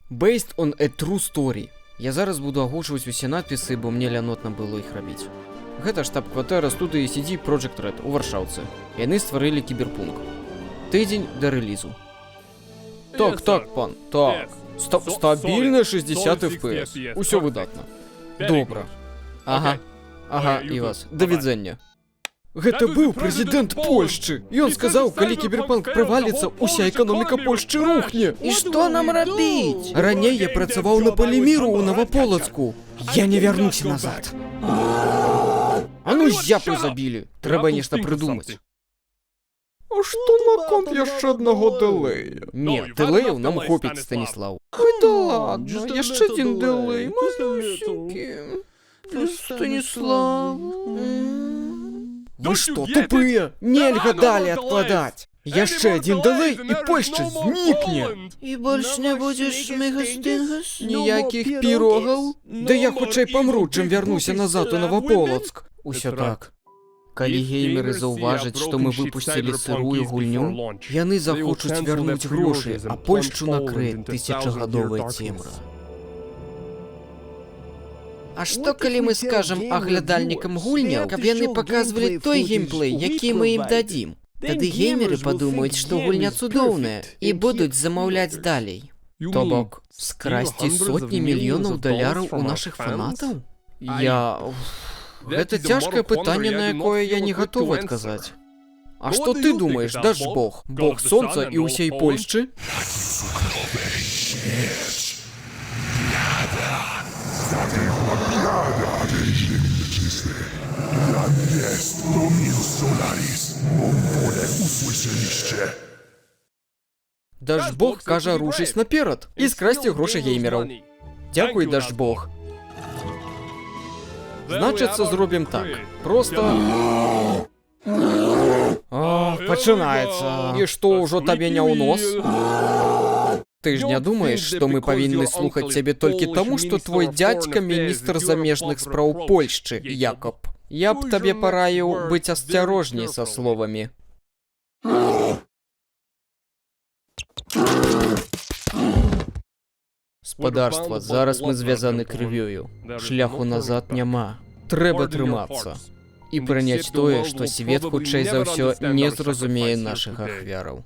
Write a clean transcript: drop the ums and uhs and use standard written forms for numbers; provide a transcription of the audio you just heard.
Based on a true story. Я зараз буду агучваць усе надпісы, бо мне лянотна было іх рабіць. Гэта штаб-кватэра студыі CD Projekt Red у Варшаўцы. Яны стварылі кіберпунк. Тыдзень да рэлізу. Так, пан, так. Стабільна 60 FPS. Усё выдатна. Добра. Ага, і вас. Да відзення. Гэта быў прэзідэнт Польшчы. Ён сказаў, калі кіберпанк праваліцца, уся эканоміка Польшчы рухне. І што нам рабіць? Раней я працаваў на Паліміру ў Новаполацку. Я не вярнуся назад. А ну зяпу забілі. Трэба нешта прыдумаць. А што наконт яшчэ аднаго дэлея? Не, дэлеяў нам хопіць, Станіслаў. Ой, да ладно, яшчэ адзін дэлей, малюсенькі. Станіслав. Вы што, тупыя? Нельга далей адкладаць. Яшчэ адзін дэлей, і Польшча знікне. І больш не будзеш шмыгас-тынгас? Ніякіх пірогаў? Да я хутчэй памру, чым вярнуся назад у Новаполацк. Усё так. Калі геймеры заўважаць, што мы выпусцілі сырую гульню, яны захочуць вярнуць грошы, а Польшчу накрые тысячагадовая цемра. А што калі мы скажам аглядальнікам гульняў, каб яны паказвалі той геймплей, які мы ім дадзім? Тады геймеры падумаюць, што гульня цудоўная, і будуць замаўляць далей. То бок, скрасці сотні мільёнаў даляраў у нашых фанатаў? Гэта цяжкае пытанне, на якое я не гатовы адказаць. А што ты думаеш, Дажбог? Бог сонца і ўсей Польшчы? Дажбог кажа рушыць наперад і скрасці грошы геймераў. Дзякуй, Дажбог. Значыцца, зробім так. Проста... Пачынаецца. І што, ўжо табе не ў нос? Ты ж не думаеш, што мы павінны слухаць цябе толькі таму, што твой дзядзька міністр замежных спраў Польшчы, Якоб. Я б табе параіў быць асцярожней са словамі. Спадарства, зараз мы звязаны крывёю. Шляху назад няма. Трэба трымацца. І прыняць тое, што свет хутчэй за ўсё не зразумее нашых ахвяраў.